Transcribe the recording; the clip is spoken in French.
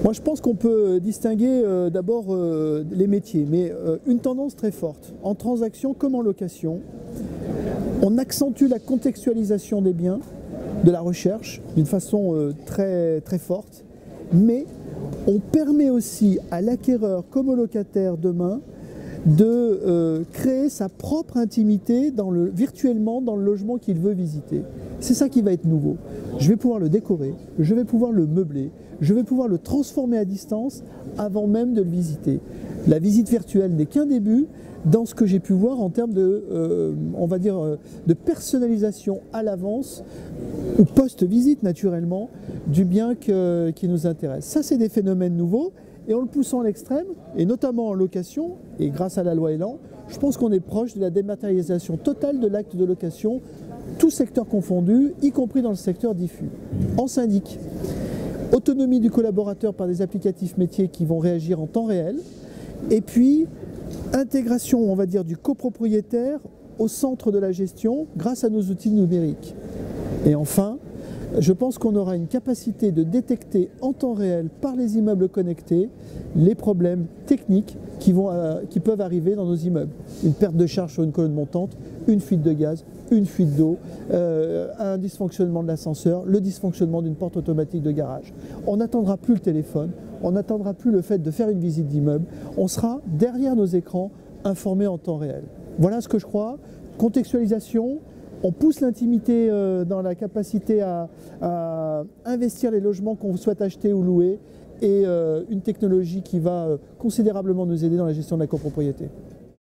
Moi, je pense qu'on peut distinguer d'abord les métiers, mais une tendance très forte, en transaction comme en location, on accentue la contextualisation des biens, de la recherche, d'une façon très forte, mais on permet aussi à l'acquéreur comme au locataire demain de créer sa propre intimité virtuellement dans le logement qu'il veut visiter. C'est ça qui va être nouveau. Je vais pouvoir le décorer, je vais pouvoir le meubler, je vais pouvoir le transformer à distance avant même de le visiter. La visite virtuelle n'est qu'un début dans ce que j'ai pu voir en termes on va dire, de personnalisation à l'avance ou post-visite naturellement du bien qui nous intéresse. Ça, c'est des phénomènes nouveaux. Et en le poussant à l'extrême, et notamment en location, et grâce à la loi Elan, je pense qu'on est proche de la dématérialisation totale de l'acte de location, tout secteur confondu, y compris dans le secteur diffus. En syndic, autonomie du collaborateur par des applicatifs métiers qui vont réagir en temps réel, et puis intégration, on va dire, du copropriétaire au centre de la gestion grâce à nos outils numériques. Et enfin, je pense qu'on aura une capacité de détecter en temps réel par les immeubles connectés les problèmes techniques qui peuvent arriver dans nos immeubles. Une perte de charge sur une colonne montante, une fuite de gaz, une fuite d'eau, un dysfonctionnement de l'ascenseur, le dysfonctionnement d'une porte automatique de garage. On n'attendra plus le téléphone, on n'attendra plus le fait de faire une visite d'immeuble, on sera derrière nos écrans informés en temps réel. Voilà ce que je crois. Contextualisation. On pousse l'intimité dans la capacité à investir les logements qu'on souhaite acheter ou louer et une technologie qui va considérablement nous aider dans la gestion de la copropriété.